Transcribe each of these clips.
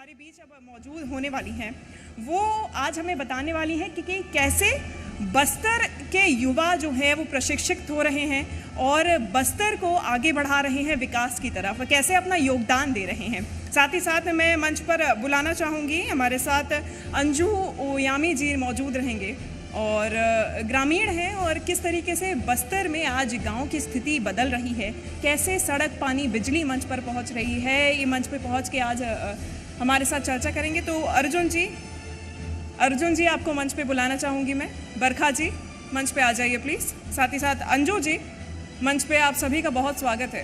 हमारे बीच अब मौजूद होने वाली हैं वो आज हमें बताने वाली हैं कि कैसे बस्तर के युवा जो हैं वो प्रशिक्षित हो रहे हैं और बस्तर को आगे बढ़ा रहे हैं विकास की तरफ, कैसे अपना योगदान दे रहे हैं। साथ ही साथ मैं मंच पर बुलाना चाहूँगी, हमारे साथ अंजू ओयामी जी मौजूद रहेंगे और ग्रामीण हैं और किस तरीके से बस्तर में आज गांव की स्थिति बदल रही है, कैसे सड़क पानी बिजली मंच पर पहुंच रही है। ये मंच पे पहुंच के आज हमारे साथ चर्चा करेंगे। तो अर्जुन जी आपको मंच पे बुलाना चाहूँगी मैं। बरखा जी मंच पे आ जाइए प्लीज़। साथ ही साथ अंजू जी मंच पे आप सभी का बहुत स्वागत है।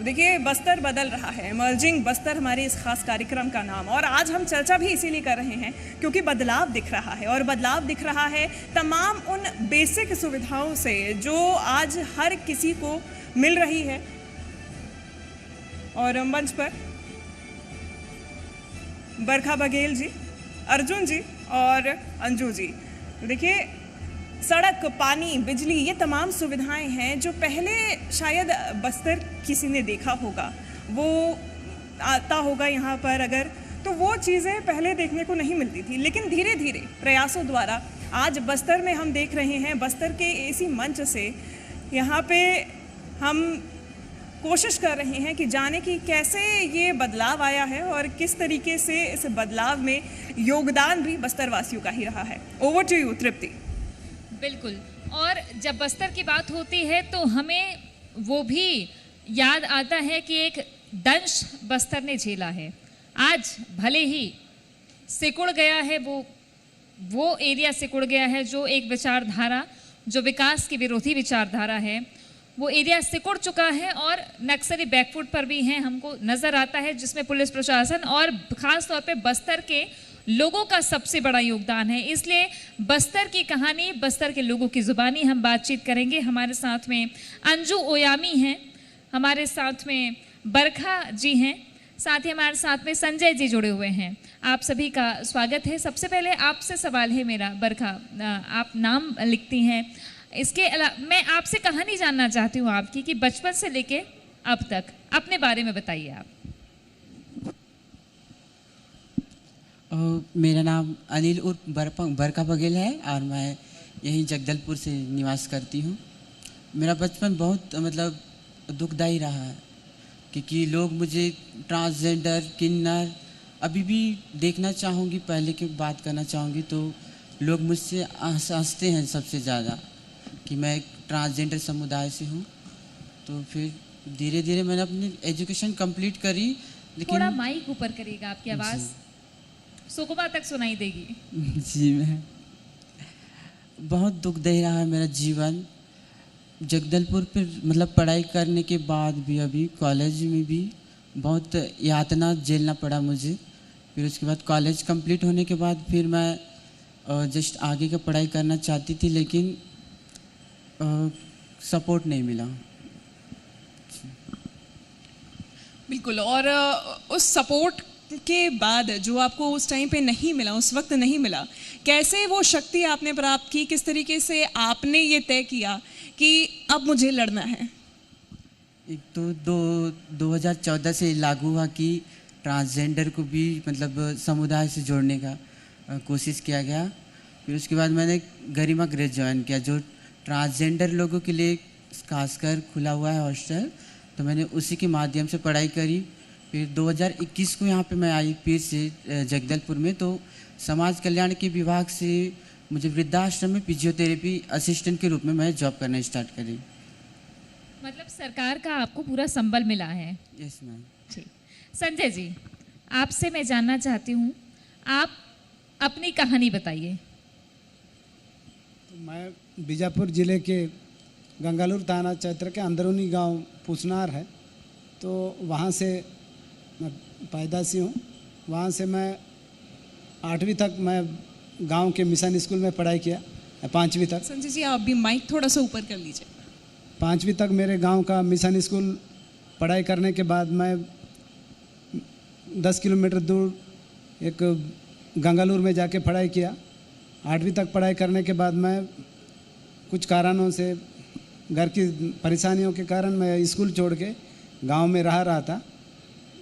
देखिए बस्तर बदल रहा है, इमर्जिंग बस्तर हमारे इस खास कार्यक्रम का नाम, और आज हम चर्चा भी इसीलिए कर रहे हैं क्योंकि बदलाव दिख रहा है और बदलाव दिख रहा है तमाम उन बेसिक सुविधाओं से जो आज हर किसी को मिल रही है। और मंच पर बरखा बघेल जी, अर्जुन जी और अंजू जी। देखिए सड़क पानी बिजली ये तमाम सुविधाएं हैं जो पहले शायद बस्तर किसी ने देखा होगा, वो आता होगा यहाँ पर अगर, तो वो चीज़ें पहले देखने को नहीं मिलती थी। लेकिन धीरे धीरे प्रयासों द्वारा आज बस्तर में हम देख रहे हैं, बस्तर के इसी मंच से यहाँ पे हम कोशिश कर रहे हैं कि जाने की कैसे ये बदलाव आया है और किस तरीके से इस बदलाव में योगदान भी बस्तर वासियों का ही रहा है। ओवर टू यू तृप्ति। बिल्कुल, और जब बस्तर की बात होती है तो हमें वो भी याद आता है कि एक दंश बस्तर ने झेला है। आज भले ही सिकुड़ गया है, वो एरिया सिकुड़ गया है जो एक विचारधारा, जो विकास की विरोधी विचारधारा है, वो एरिया सिकुड़ चुका है और नक्सली बैकफुट पर भी हैं, हमको नज़र आता है, जिसमें पुलिस प्रशासन और ख़ास तौर पे बस्तर के लोगों का सबसे बड़ा योगदान है। इसलिए बस्तर की कहानी, बस्तर के लोगों की ज़ुबानी हम बातचीत करेंगे। हमारे साथ में अंजू ओयामी हैं, हमारे साथ में बरखा जी हैं, साथ ही हमारे साथ में संजय जी जुड़े हुए हैं। आप सभी का स्वागत है। सबसे पहले आपसे सवाल है मेरा, बरखा, आप नाम लिखती हैं, इसके अलावा मैं आपसे कहानी जानना चाहती हूँ आपकी कि बचपन से लेके अब तक अपने बारे में बताइए आप। मेरा नाम अनिल उर्फ बरखा बघेल है और मैं यहीं जगदलपुर से निवास करती हूँ। मेरा बचपन बहुत दुखदायी रहा है क्योंकि लोग मुझे ट्रांसजेंडर, किन्नर अभी भी देखना चाहूँगी, पहले की बात करना चाहूँगी तो लोग मुझसे हंसते हैं सबसे ज़्यादा कि मैं एक ट्रांसजेंडर समुदाय से हूँ। तो फिर धीरे धीरे मैंने अपनी एजुकेशन कंप्लीट करी। लेकिन थोड़ा माइक ऊपर करिएगा, आपकी आवाज़ सुकुबा तक सुनाई देगी। जी, मैं बहुत दुखदायी रहा है मेरा जीवन। जगदलपुर पर पढ़ाई करने के बाद भी अभी कॉलेज में भी बहुत यातना झेलना पड़ा मुझे। फिर उसके बाद कॉलेज कंप्लीट होने के बाद फिर मैं जस्ट आगे का पढ़ाई करना चाहती थी, लेकिन सपोर्ट नहीं मिला। बिल्कुल, और उस सपोर्ट के बाद जो आपको उस टाइम पे नहीं मिला, उस वक्त नहीं मिला, कैसे वो शक्ति आपने प्राप्त की, किस तरीके से आपने ये तय किया कि अब मुझे लड़ना है? एक तो 2014 से लागू हुआ कि ट्रांसजेंडर को भी समुदाय से जोड़ने का कोशिश किया गया। फिर उसके बाद मैंने गरिमा ग्रेज ज्वाइन किया जो ट्रांसजेंडर लोगों के लिए खासकर खुला हुआ है हॉस्टल, तो मैंने उसी के माध्यम से पढ़ाई करी। फिर 2021 को यहाँ पे मैं आई फिर से जगदलपुर में, तो समाज कल्याण के विभाग से मुझे वृद्धाश्रम में फिजियोथेरेपी असिस्टेंट के रूप में मैं जॉब करना स्टार्ट करी। मतलब सरकार का आपको पूरा संबल मिला है। Yes ma'am. ठीक, संजय जी आपसे मैं जानना चाहती हूँ, आप अपनी कहानी बताइए। तो मैं बीजापुर ज़िले के गंगालूर थाना क्षेत्र के अंदरूनी गांव पूछनार है, तो वहाँ से मैं पैदाशी हूँ। वहाँ से मैं 8वीं तक मैं गांव के मिशन स्कूल में पढ़ाई किया, 5वीं तक। संजय जी आप भी माइक थोड़ा सा ऊपर कर लीजिए। 5वीं तक मेरे गांव का मिशन स्कूल पढ़ाई करने के बाद मैं 10 किलोमीटर दूर एक गंगालूर में जाके पढ़ाई किया। 8वीं तक पढ़ाई करने के बाद मैं कुछ कारणों से, घर की परेशानियों के कारण मैं स्कूल छोड़ के गांव में रहा था।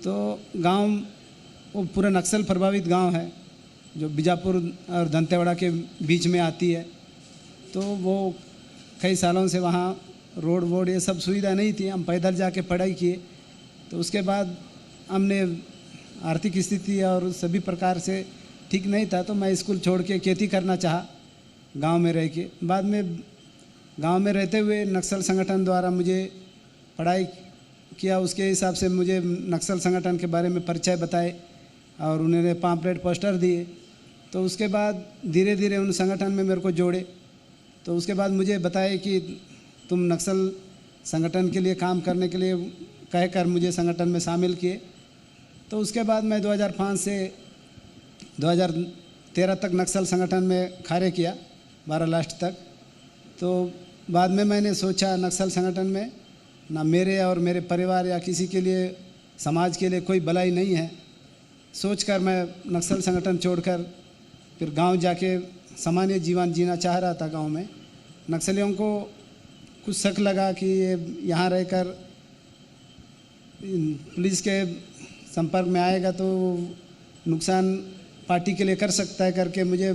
तो गांव वो पूरा नक्सल प्रभावित गांव है जो बीजापुर और दंतेवाड़ा के बीच में आती है। तो वो कई सालों से वहाँ रोड वोड ये सब सुविधा नहीं थी, हम पैदल जाके पढ़ाई किए। तो उसके बाद हमने आर्थिक स्थिति और सभी प्रकार से ठीक नहीं था, तो मैं स्कूल छोड़ के खेती करना चाहा गांव में रह के। बाद में गांव में रहते हुए नक्सल संगठन द्वारा मुझे पढ़ाई किया, उसके हिसाब से मुझे नक्सल संगठन के बारे में परिचय बताए और उन्होंने पाम्पलेट पोस्टर दिए। तो उसके बाद धीरे धीरे उन संगठन में मेरे को जोड़े। तो उसके बाद मुझे बताए कि तुम नक्सल संगठन के लिए काम करने के लिए कहकर मुझे संगठन में शामिल किए। तो उसके बाद मैं 2005 से 2013 तक नक्सल संगठन में कार्य किया, 12 लास्ट तक। तो बाद में मैंने सोचा नक्सल संगठन में ना मेरे और मेरे परिवार या किसी के लिए, समाज के लिए कोई भलाई नहीं है। सोचकर मैं नक्सल संगठन छोड़कर फिर गांव जाके सामान्य जीवन जीना चाह रहा था। गांव में नक्सलियों को कुछ शक लगा कि ये यहाँ रहकर पुलिस के संपर्क में आएगा तो नुकसान पार्टी के लिए कर सकता है करके मुझे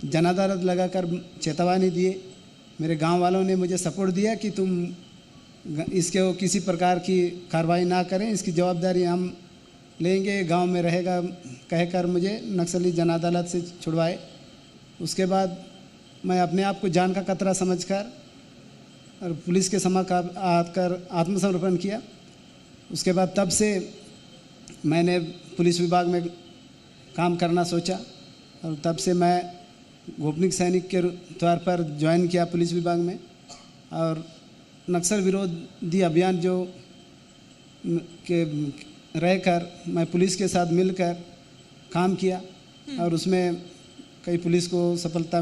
जन अदालत लगाकर चेतावनी दिए। मेरे गांव वालों ने मुझे सपोर्ट दिया कि तुम इसके किसी प्रकार की कार्रवाई ना करें, इसकी जवाबदारी हम लेंगे, गांव में रहेगा कहकर मुझे नक्सली जन अदालत से छुड़वाए। उसके बाद मैं अपने आप को जान का खतरा समझकर और पुलिस के समक्ष आकर आत्मसमर्पण किया। उसके बाद तब से मैंने पुलिस विभाग में काम करना सोचा और तब से मैं गोपनीय सैनिक के तौर पर ज्वाइन किया पुलिस विभाग में। और नक्सल विरोधी अभियान जो के रहकर मैं पुलिस के साथ मिलकर काम किया और उसमें कई पुलिस को सफलता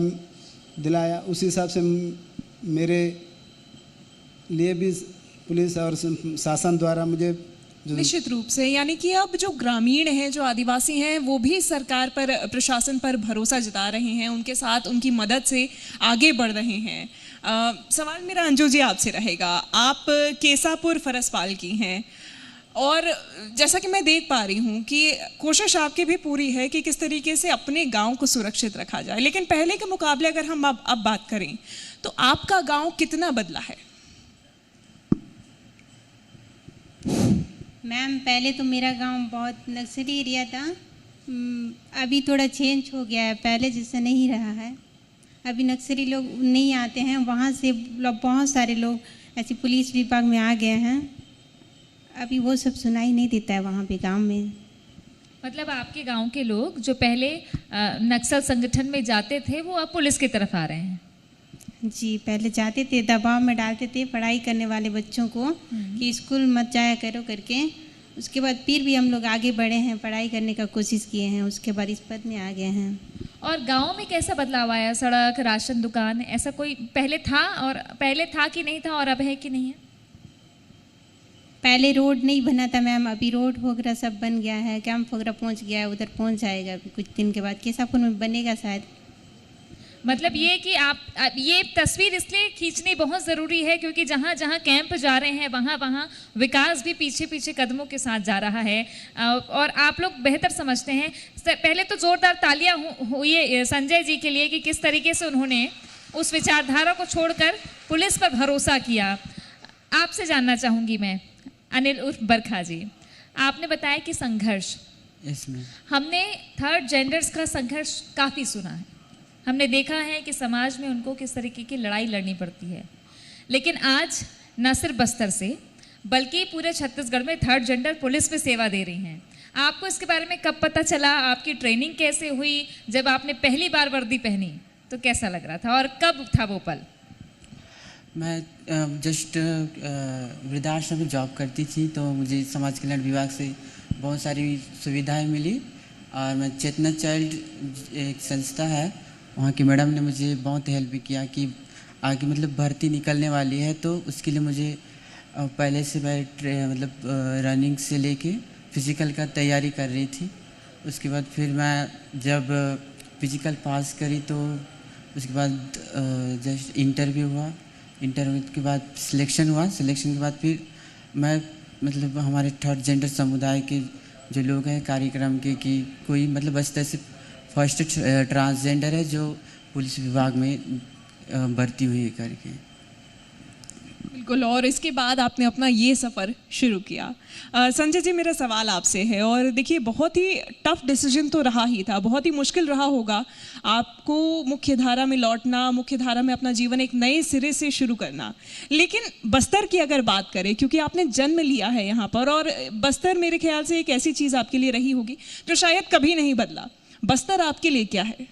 दिलाया। उस हिसाब से मेरे लिए भी पुलिस और शासन द्वारा मुझे निश्चित रूप से, यानी कि अब जो ग्रामीण हैं, जो आदिवासी हैं, वो भी सरकार पर, प्रशासन पर भरोसा जता रहे हैं, उनके साथ उनकी मदद से आगे बढ़ रहे हैं। सवाल मेरा अंजू जी आपसे रहेगा, आप केसापुर फरसपाल की हैं और जैसा कि मैं देख पा रही हूँ कि कोशिश आपकी भी पूरी है कि किस तरीके से अपने गांव को सुरक्षित रखा जाए। लेकिन पहले के मुकाबले अगर हम अब बात करें तो आपका गांव कितना बदला है? मैम, पहले तो मेरा गांव बहुत नक्सली एरिया था, अभी थोड़ा चेंज हो गया है, पहले जैसा नहीं रहा है। अभी नक्सली लोग नहीं आते हैं, वहाँ से बहुत सारे लोग ऐसे पुलिस विभाग में आ गए हैं। अभी वो सब सुनाई नहीं देता है वहाँ पे गांव में। मतलब आपके गांव के लोग जो पहले नक्सल संगठन में जाते थे वो अब पुलिस की तरफ आ रहे हैं? जी, पहले जाते थे, दबाव में डालते थे पढ़ाई करने वाले बच्चों को कि स्कूल मत जाया करो करके। उसके बाद फिर भी हम लोग आगे बढ़े हैं, पढ़ाई करने का कोशिश किए हैं, उसके बाद इस पद में आ गए हैं। और गांव में कैसा बदलाव आया? सड़क, राशन दुकान, ऐसा कोई पहले था और पहले था कि नहीं था और अब है कि नहीं है? पहले रोड नहीं बना था मैम, अभी रोड वगैरह सब बन गया है, कैंप वगैरह पहुंच गया है, उधर पहुंच जाएगा अभी कुछ दिन के बाद, केसापुर में बनेगा शायद। मतलब ये कि आप ये तस्वीर इसलिए खींचनी बहुत ज़रूरी है क्योंकि जहाँ जहाँ कैंप जा रहे हैं वहाँ वहाँ विकास भी पीछे पीछे कदमों के साथ जा रहा है और आप लोग बेहतर समझते हैं। पहले तो ज़ोरदार तालियां हुई संजय जी के लिए कि किस तरीके से उन्होंने उस विचारधारा को छोड़कर पुलिस पर भरोसा किया। आपसे जानना चाहूँगी मैं, अनिल उर्फ बरखा जी, आपने बताया कि संघर्ष, हमने थर्ड जेंडर्स का संघर्ष काफ़ी सुना है, हमने देखा है कि समाज में उनको किस तरीके की लड़ाई लड़नी पड़ती है। लेकिन आज न सिर्फ बस्तर से बल्कि पूरे छत्तीसगढ़ में थर्ड जेंडर पुलिस में सेवा दे रही हैं। आपको इसके बारे में कब पता चला? आपकी ट्रेनिंग कैसे हुई? जब आपने पहली बार वर्दी पहनी तो कैसा लग रहा था और कब था वो पल? मैं जस्ट वृद्धाश्रम में जॉब करती थी तो मुझे समाज कल्याण विभाग से बहुत सारी सुविधाएं मिली और मैं चेतना चाइल्ड एक संस्था है, वहाँ की मैडम ने मुझे बहुत हेल्प किया कि आगे मतलब भर्ती निकलने वाली है तो उसके लिए मुझे पहले से मैं रनिंग से लेके फिज़िकल का तैयारी कर रही थी। उसके बाद फिर मैं जब फिज़िकल पास करी तो उसके बाद जस्ट इंटरव्यू हुआ, इंटरव्यू के बाद सिलेक्शन हुआ, सिलेक्शन के बाद फिर मैं मतलब हमारे थर्ड जेंडर समुदाय के जो लोग हैं कार्यक्रम के कि कोई मतलब बस्तर से फर्स्ट ट्रांसजेंडर है जो पुलिस विभाग में भर्ती हुई है करके। बिल्कुल, और इसके बाद आपने अपना ये सफ़र शुरू किया। संजय जी, मेरा सवाल आपसे है, और देखिए बहुत ही टफ डिसीजन तो रहा ही था, बहुत ही मुश्किल रहा होगा आपको मुख्यधारा में लौटना, मुख्यधारा में अपना जीवन एक नए सिरे से शुरू करना। लेकिन बस्तर की अगर बात करें, क्योंकि आपने जन्म लिया है यहाँ पर, और बस्तर मेरे ख्याल से एक ऐसी चीज़ आपके लिए रही होगी जो शायद कभी नहीं बदला। बस्तर आपके लिए क्या है?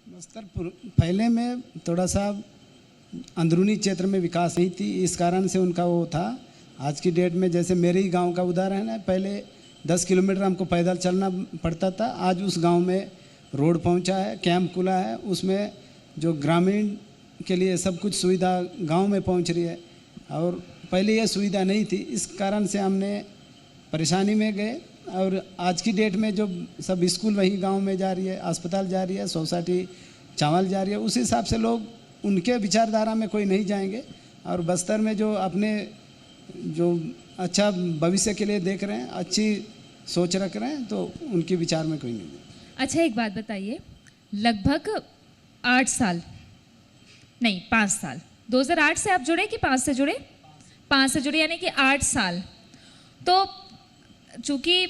बस्तर पहले में थोड़ा सा अंदरूनी क्षेत्र में विकास नहीं थी, इस कारण से उनका वो था। आज की डेट में जैसे मेरे ही गांव का उदाहरण है, पहले 10 किलोमीटर हमको पैदल चलना पड़ता था, आज उस गांव में रोड पहुंचा है, कैंप खुला है, उसमें जो ग्रामीण के लिए सब कुछ सुविधा गांव में पहुंच रही है, और पहले ये सुविधा नहीं थी। इस कारण से हमने परेशानी में गए, और आज की डेट में जो सब स्कूल वही गांव में जा रही है, अस्पताल जा रही है, सोसाइटी चावल जा रही है, उस हिसाब से लोग उनके विचारधारा में कोई नहीं जाएंगे। और बस्तर में जो अपने जो अच्छा भविष्य के लिए देख रहे हैं, अच्छी सोच रख रहे हैं, तो उनके विचार में कोई नहीं है। अच्छा, एक बात बताइए, लगभग 8 साल नहीं 5 साल, 2008 से आप जुड़े कि 5 से जुड़े? 5 से जुड़े, यानी कि 8 साल। तो चूँकि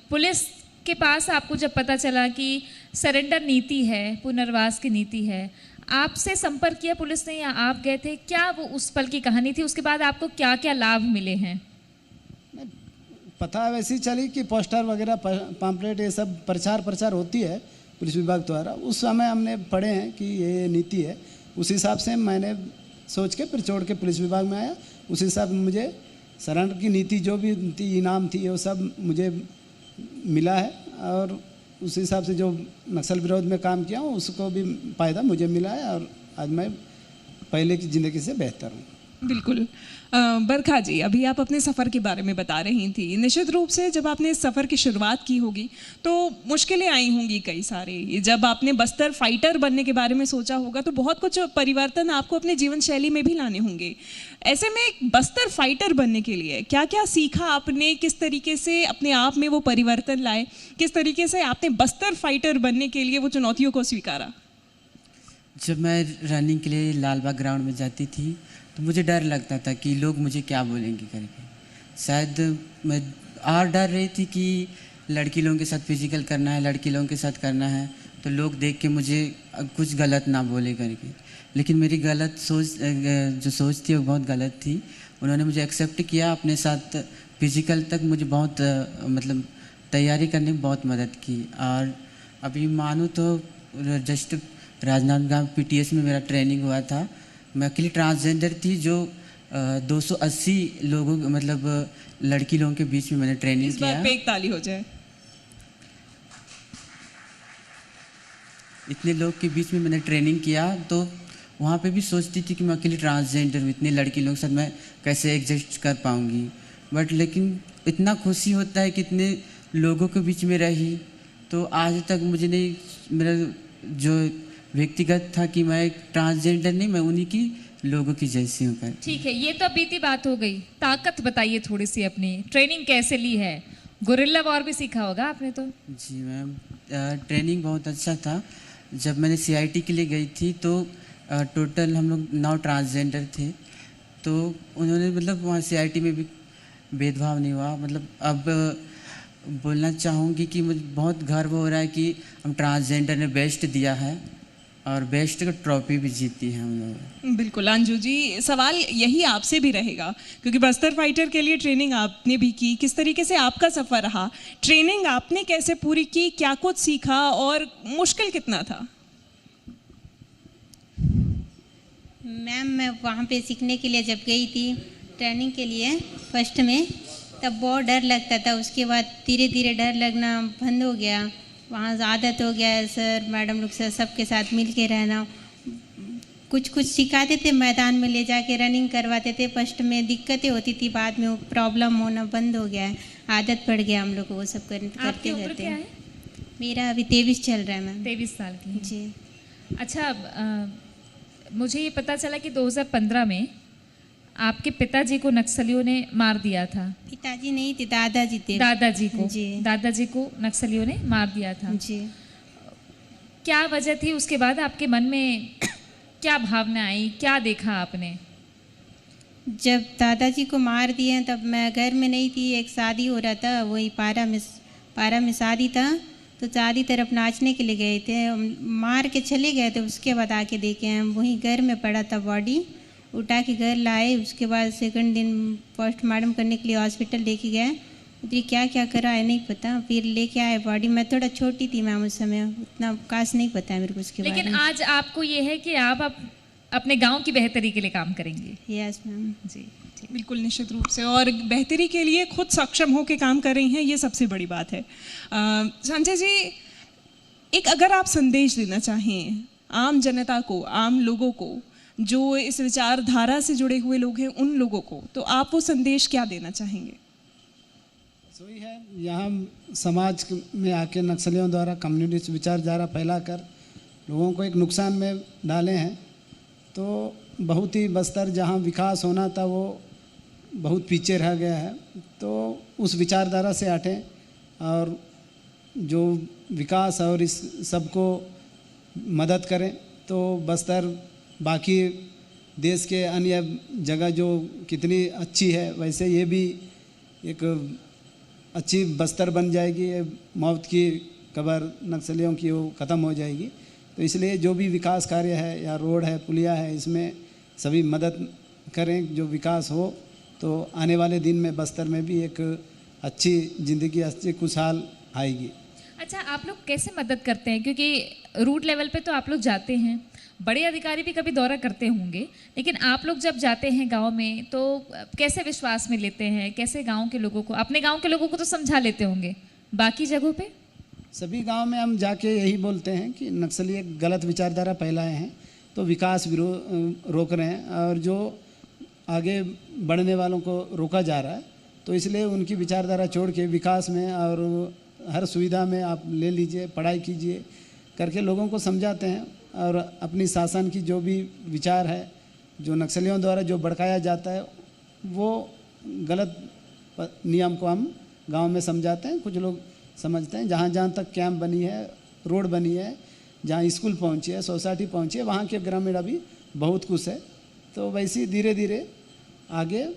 पुलिस के पास आपको जब पता चला कि सरेंडर नीति है, पुनर्वास की नीति है, आपसे संपर्क किया पुलिस ने या आप गए थे? क्या वो उस पल की कहानी थी? उसके बाद आपको क्या क्या लाभ मिले हैं? पता वैसी चली कि पोस्टर वगैरह, पम्पलेट, ये सब प्रचार होती है पुलिस विभाग द्वारा। उस समय हमने पढ़े हैं कि ये नीति है, उस हिसाब से मैंने सोच के फिर छोड़ के पुलिस विभाग में आया। उस हिसाब से मुझे सरेंडर की नीति जो भी थी, इनाम थी, वो सब मुझे मिला है, और उस हिसाब से जो नक्सल विरोध में काम किया हूँ उसको भी फ़ायदा मुझे मिला है, और आज मैं पहले की ज़िंदगी से बेहतर हूँ। बिल्कुल। बरखा जी, अभी आप अपने सफ़र के बारे में बता रही थी। निश्चित रूप से जब आपने इस सफ़र की शुरुआत की होगी तो मुश्किलें आई होंगी कई सारे। जब आपने बस्तर फाइटर बनने के बारे में सोचा होगा तो बहुत कुछ परिवर्तन आपको अपने जीवन शैली में भी लाने होंगे। ऐसे में एक बस्तर फाइटर बनने के लिए क्या क्या सीखा आपने, किस तरीके से अपने आप में वो परिवर्तन लाए, किस तरीके से आपने बस्तर फाइटर बनने के लिए वो चुनौतियों को स्वीकारा? जब मैं रनिंग के लिए लालबाग ग्राउंड में जाती थी तो मुझे डर लगता था कि लोग मुझे क्या बोलेंगे करके। शायद मैं और डर रही थी कि लड़की लोगों के साथ फिजिकल करना है, लड़की लोगों के साथ करना है, तो लोग देख के मुझे कुछ गलत ना बोले करके। लेकिन मेरी गलत सोच, जो सोच थी वो बहुत गलत थी। उन्होंने मुझे एक्सेप्ट किया, अपने साथ फिजिकल तक मुझे बहुत मतलब तैयारी करने में बहुत मदद की। और अभी मानूँ तो जस्ट राजनांदगांव PTS में मेरा ट्रेनिंग हुआ था। मैं अकेली ट्रांसजेंडर थी जो 280 लोगों मतलब लड़की लोगों के बीच में मैंने ट्रेनिंग किया। इस बात पे एक ताली हो जाए। इतने लोग के बीच में मैंने ट्रेनिंग किया, तो वहाँ पे भी सोचती थी कि मैं अकेली ट्रांसजेंडर हूँ, इतने लड़की लोगों के साथ मैं कैसे एडजस्ट कर पाऊँगी। बट लेकिन इतना खुशी होता है कि इतने लोगों के बीच में रही, तो आज तक मुझे नहीं, मेरा जो व्यक्तिगत था कि मैं एक ट्रांसजेंडर नहीं, मैं उन्हीं की लोगों की जैसी हूँ कर। ठीक है, ये तो बीती बात हो गई। ताकत बताइए थोड़ी सी अपनी, ट्रेनिंग कैसे ली है? गोरिल्ला वॉर भी सीखा होगा आपने तो? जी मैम, ट्रेनिंग बहुत अच्छा था। जब मैंने CIT के लिए गई थी तो टोटल हम लोग 9 ट्रांसजेंडर थे, तो उन्होंने मतलब वहाँ CIT में भी भेदभाव नहीं हुआ। मतलब अब बोलना चाहूँगी कि मुझे बहुत गर्व हो रहा है कि हम ट्रांसजेंडर ने बेस्ट दिया है और बेस्ट का ट्रॉफी भी जीती है हम लोग। बिल्कुल अंजू जी, सवाल यही आपसे भी रहेगा क्योंकि बस्तर फाइटर के लिए ट्रेनिंग आपने भी की। किस तरीके से आपका सफ़र रहा? ट्रेनिंग आपने कैसे पूरी की, क्या कुछ सीखा और मुश्किल कितना था? मैम, मैं वहाँ पे सीखने के लिए जब गई थी ट्रेनिंग के लिए फर्स्ट में, तब बहुत डर लगता था। उसके बाद धीरे धीरे डर लगना बंद हो गया। वहाँ आदत हो गया है, सर मैडम लोग से सबके साथ मिल के रहना। कुछ सिखाते थे, मैदान में ले जाके रनिंग करवाते थे। फर्स्ट में दिक्कतें होती थी, बाद में वो प्रॉब्लम होना बंद हो गया है, आदत पड़ गया हम लोग को वो सब करते आपकी उम्र करते। क्या है? मेरा अभी 23 चल रहा है मैम। 23 साल की। जी। अच्छा, मुझे ये पता चला कि 2015 में आपके पिताजी को नक्सलियों ने मार दिया था। पिताजी नहीं थे, दादाजी थे। जी। दादाजी को नक्सलियों ने मार दिया था। जी। क्या वजह थी? उसके बाद आपके मन में क्या भावना आई, क्या देखा आपने? जब दादाजी को मार दिए तब मैं घर में नहीं थी, एक शादी हो रहा था, वही पारा में शादी था, तो चारी तरफ नाचने के लिए गए थे, मार के चले गए थे। उसके बाद आके देखे हम वहीं घर में पड़ा था, बॉडी उठा के घर लाए। उसके बाद सेकंड दिन पोस्टमार्टम करने के लिए हॉस्पिटल लेके गए, उधर क्या क्या करा है नहीं पता, फिर लेके आए बॉडी। मैं थोड़ा छोटी थी मैम उस समय, उतना खास नहीं पता है मेरे को उसके बारे में। लेकिन आज आपको ये है कि आप अपने गांव की बेहतरी के लिए काम करेंगे। Yes ma'am. जी। बिल्कुल, निश्चित रूप से, और बेहतरी के लिए खुद सक्षम होकर काम कर रही हैं, ये सबसे बड़ी बात है। संजय जी, एक अगर आप संदेश देना चाहें आम जनता को, आम लोगों को, जो इस विचारधारा से जुड़े हुए लोग हैं, उन लोगों को, तो आप वो संदेश क्या देना चाहेंगे? वही है, यहाँ समाज में आके नक्सलियों द्वारा कम्युनिस्ट विचारधारा फैलाकर लोगों को एक नुकसान में डाले हैं। तो बहुत ही बस्तर जहाँ विकास होना था वो बहुत पीछे रह गया है। तो उस विचारधारा से हटें और जो विकास और इस सबको मदद करें, तो बस्तर बाकी देश के अन्य जगह जो कितनी अच्छी है, वैसे ये भी एक अच्छी बस्तर बन जाएगी। ये मौत की कब्र नक्सलियों की वो ख़त्म हो जाएगी। तो इसलिए जो भी विकास कार्य है या रोड है, पुलिया है, इसमें सभी मदद करें, जो विकास हो, तो आने वाले दिन में बस्तर में भी एक अच्छी ज़िंदगी, अच्छी खुशहाल आएगी। अच्छा, आप लोग कैसे मदद करते हैं? क्योंकि रूट लेवल पे तो आप लोग जाते हैं, बड़े अधिकारी भी कभी दौरा करते होंगे, लेकिन आप लोग जब जाते हैं गांव में तो कैसे विश्वास में लेते हैं? कैसे गांव के लोगों को, अपने गांव के लोगों को तो समझा लेते होंगे, बाकी जगहों पे? सभी गांव में हम जाके यही बोलते हैं कि नक्सली एक गलत विचारधारा फैलाए हैं, तो विकास रोक रहे हैं, और जो आगे बढ़ने वालों को रोका जा रहा है, तो इसलिए उनकी विचारधारा छोड़ के विकास में और हर सुविधा में आप ले लीजिए, पढ़ाई कीजिए करके लोगों को समझाते हैं। और अपनी शासन की जो भी विचार है, जो नक्सलियों द्वारा जो भड़काया जाता है, वो गलत नियम को हम गांव में समझाते हैं। कुछ लोग समझते हैं, जहाँ जहाँ तक कैंप बनी है, रोड बनी है, जहाँ स्कूल पहुँची है, सोसाइटी पहुँची है, वहाँ के ग्रामीण अभी बहुत खुश है। तो वैसे धीरे धीरे आगे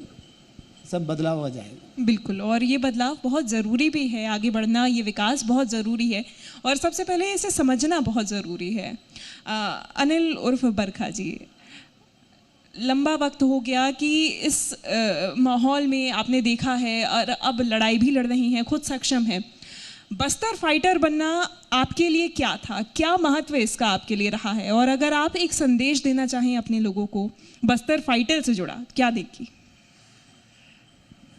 सब बदलाव हो जाएगा। बिल्कुल, और ये बदलाव बहुत ज़रूरी भी है, आगे बढ़ना, ये विकास बहुत ज़रूरी है, और सबसे पहले इसे समझना बहुत ज़रूरी है। अनिल उर्फ बरखा जी, लंबा वक्त हो गया कि इस माहौल में आपने देखा है, और अब लड़ाई भी लड़ रही हैं, खुद सक्षम है। बस्तर फाइटर बनना आपके लिए क्या था, क्या महत्व इसका आपके लिए रहा है? और अगर आप एक संदेश देना चाहें अपने लोगों को बस्तर फाइटर से जुड़ा, क्या देगी?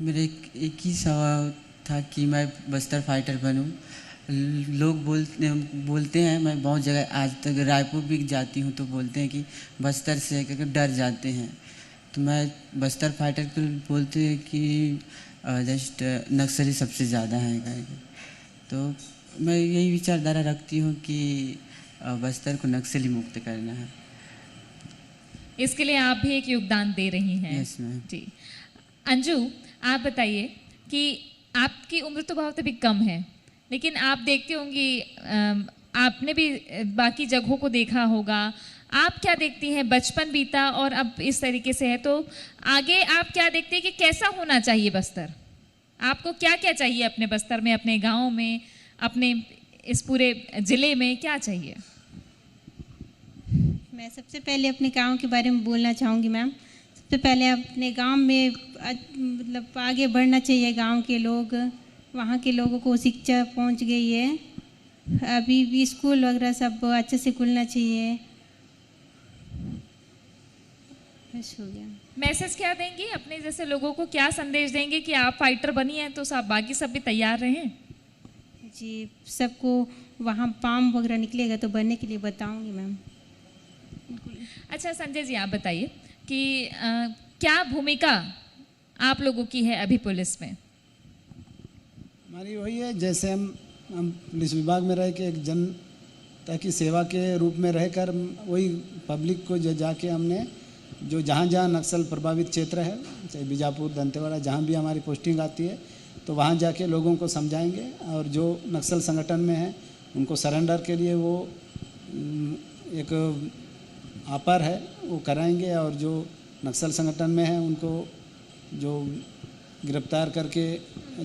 मेरे एक ही सवाल था कि मैं बस्तर फाइटर बनूं। लोग बोलते हैं, मैं बहुत जगह आज तक रायपुर भी जाती हूं तो बोलते हैं कि बस्तर से करके डर जाते हैं। तो मैं बस्तर फाइटर को बोलते हैं कि जस्ट नक्सली सबसे ज़्यादा हैं करके। तो मैं यही विचारधारा रखती हूँ कि बस्तर को नक्सली मुक्त करना है। इसके लिए आप भी एक योगदान दे रही हैं। Yes ma'am. जी। अंजू, आप बताइए कि आपकी उम्र तो बहुत अभी कम है, लेकिन आप देखती होंगी, आपने भी बाकी जगहों को देखा होगा, आप क्या देखती हैं? बचपन बीता और अब इस तरीके से है, तो आगे आप क्या देखती हैं कि कैसा होना चाहिए बस्तर? आपको क्या क्या चाहिए अपने बस्तर में, अपने गांव में, अपने इस पूरे ज़िले में क्या चाहिए? मैं सबसे पहले अपने गांव के बारे में बोलना चाहूँगी मैम। सबसे पहले अपने गांव में मतलब आगे बढ़ना चाहिए। गांव के लोग, वहाँ के लोगों को शिक्षा पहुँच गई है, अभी भी स्कूल वगैरह सब अच्छे से खुलना चाहिए। बस हो गया। मैसेज क्या देंगी अपने जैसे लोगों को, क्या संदेश देंगे कि आप फाइटर बनी हैं तो सब बाकी सब भी तैयार रहें? जी, सबको वहाँ पाम वगैरह निकलेगा तो बनने के लिए बताऊँगी मैम। अच्छा संजय जी, आप बताइए कि क्या भूमिका आप लोगों की है अभी पुलिस में? हमारी वही है, जैसे हम पुलिस विभाग में रह के एक जनता की सेवा के रूप में रहकर वही पब्लिक को जो जाके हमने जो जहाँ जहाँ नक्सल प्रभावित क्षेत्र है, चाहे बीजापुर, दंतेवाड़ा, जहाँ भी हमारी पोस्टिंग आती है, तो वहाँ जाके लोगों को समझाएंगे और जो नक्सल संगठन में है उनको सरेंडर के लिए वो एक ऑफर है वो कराएंगे, और जो नक्सल संगठन में है उनको जो गिरफ्तार करके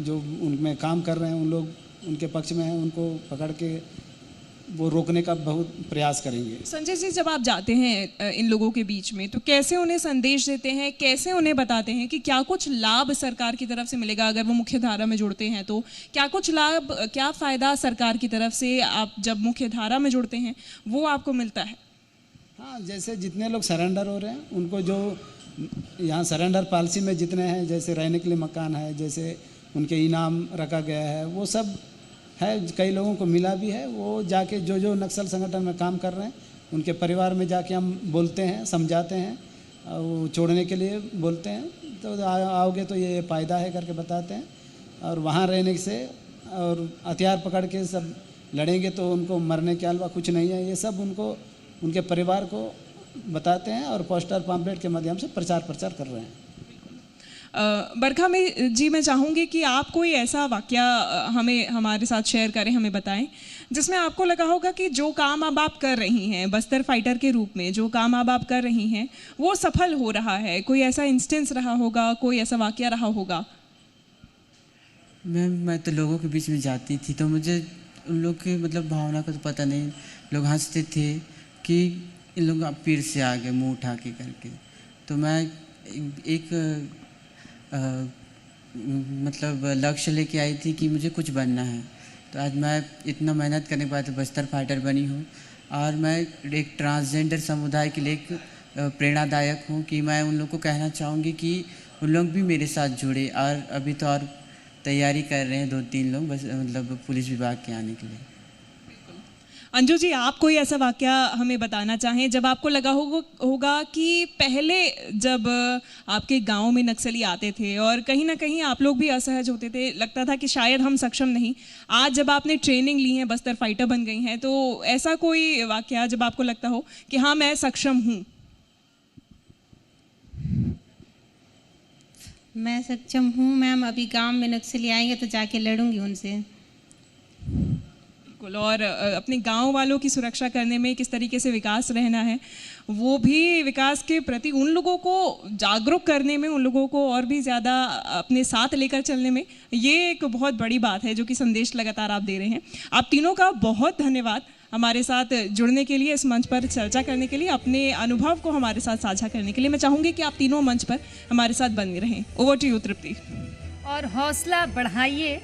जो उनमें काम कर रहे हैं उन लोग उनके पक्ष में हैं उनको पकड़ के वो रोकने का बहुत प्रयास करेंगे। संजय जी, जब आप जाते हैं इन लोगों के बीच में तो कैसे उन्हें संदेश देते हैं, कैसे उन्हें बताते हैं कि क्या कुछ लाभ सरकार की तरफ से मिलेगा अगर वो मुख्य धारा में जुड़ते हैं, तो क्या कुछ लाभ, क्या फ़ायदा सरकार की तरफ से आप जब मुख्य धारा में जुड़ते हैं वो आपको मिलता है? हाँ, जैसे जितने लोग सरेंडर हो रहे हैं उनको जो यहाँ सरेंडर पॉलिसी में जितने हैं, जैसे रहने के लिए मकान है, जैसे उनके इनाम रखा गया है, वो सब है, कई लोगों को मिला भी है। वो जाके जो जो नक्सल संगठन में काम कर रहे हैं उनके परिवार में जाके हम बोलते हैं, समझाते हैं, और वो छोड़ने के लिए बोलते हैं, तो आओगे तो ये फ़ायदा है करके बताते हैं। और वहाँ रहने से और हथियार पकड़ के सब लड़ेंगे तो उनको मरने के अलावा कुछ नहीं है, ये सब उनको उनके परिवार को बताते हैं और पोस्टर पम्पलेट के माध्यम से प्रचार कर रहे हैं। बरखा में जी, मैं चाहूँगी कि आप कोई ऐसा वाकया हमें हमारे साथ शेयर करें, हमें बताएं, जिसमें आपको लगा होगा कि जो काम अब आप कर रही हैं बस्तर फाइटर के रूप में, जो काम अब आप कर रही हैं वो सफल हो रहा है। कोई ऐसा इंस्टेंस रहा होगा, कोई ऐसा वाकया रहा होगा? मैं तो लोगों के बीच में जाती थी तो मुझे उन लोग की मतलब भावना का तो पता नहीं। लोग हंसते थे कि इन लोग अब पीर से आ गए मुँह उठा के करके। तो मैं एक मतलब लक्ष्य लेके आई थी कि मुझे कुछ बनना है। तो आज मैं इतना मेहनत करने के बाद बस्तर फाइटर बनी हूँ, और मैं एक ट्रांसजेंडर समुदाय के लिए एक प्रेरणादायक हूँ कि मैं उन लोग को कहना चाहूँगी कि उन लोग भी मेरे साथ जुड़े। और अभी तो और तैयारी कर रहे हैं 2-3 लोग, बस मतलब पुलिस विभाग के आने के लिए। अंजू जी, आप कोई ऐसा वाकया हमें बताना चाहें जब आपको लगा होगा कि पहले जब आपके गांव में नक्सली आते थे और कहीं ना कहीं आप लोग भी असहज होते थे, लगता था कि शायद हम सक्षम नहीं, आज जब आपने ट्रेनिंग ली है, बस्तर फाइटर बन गई हैं, तो ऐसा कोई वाकया जब आपको लगता हो कि हाँ मैं सक्षम हूँ? मैं सक्षम हूँ मैम, अभी गांव में नक्सली आएंगे तो जाके लड़ूंगी उनसे। बिल्कुल, और अपने गांव वालों की सुरक्षा करने में किस तरीके से विकास रहना है, वो भी विकास के प्रति उन लोगों को जागरूक करने में, उन लोगों को और भी ज़्यादा अपने साथ लेकर चलने में, ये एक बहुत बड़ी बात है जो कि संदेश लगातार आप दे रहे हैं। आप तीनों का बहुत धन्यवाद हमारे साथ जुड़ने के लिए, इस मंच पर चर्चा करने के लिए, अपने अनुभव को हमारे साथ साझा करने के लिए। मैं चाहूँगी कि आप तीनों मंच पर हमारे साथ बने रहें। ओवर टू यू तृप्ति। और हौसला बढ़ाइए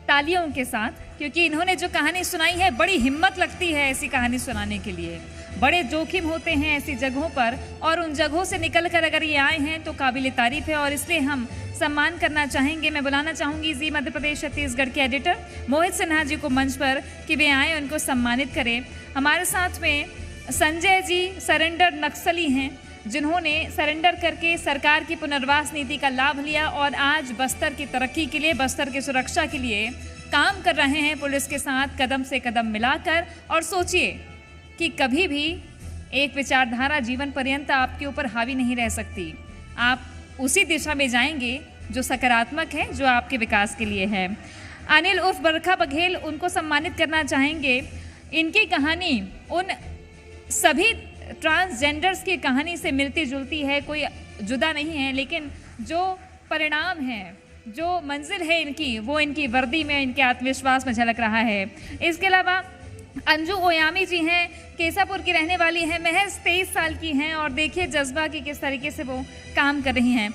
तालियों के साथ, क्योंकि इन्होंने जो कहानी सुनाई है, बड़ी हिम्मत लगती है ऐसी कहानी सुनाने के लिए। बड़े जोखिम होते हैं ऐसी जगहों पर, और उन जगहों से निकल कर अगर ये आए हैं तो काबिल तारीफ है, और इसलिए हम सम्मान करना चाहेंगे। मैं बुलाना चाहूँगी जी मध्य प्रदेश छत्तीसगढ़ के एडिटर मोहित सिन्हा जी को मंच पर कि वे आए, उनको सम्मानित करें। हमारे साथ में संजय जी सरेंडर नक्सली हैं, जिन्होंने सरेंडर करके सरकार की पुनर्वास नीति का लाभ लिया और आज बस्तर की तरक्की के लिए, बस्तर की सुरक्षा के लिए काम कर रहे हैं पुलिस के साथ कदम से कदम मिलाकर। और सोचिए कि कभी भी एक विचारधारा जीवन पर्यंत आपके ऊपर हावी नहीं रह सकती। आप उसी दिशा में जाएंगे जो सकारात्मक है, जो आपके विकास के लिए है। अनिल उर्फ बरखा बघेल, उनको सम्मानित करना चाहेंगे। इनकी कहानी उन सभी ट्रांसजेंडर्स की कहानी से मिलती जुलती है, कोई जुदा नहीं है, लेकिन जो परिणाम है, जो मंजिल है इनकी, वो इनकी वर्दी में, इनके आत्मविश्वास में झलक रहा है। इसके अलावा अंजू ओयामी जी हैं, केसापुर की रहने वाली हैं, महज 23 साल की हैं, और देखिए जज्बा की किस तरीके से वो काम कर रही हैं।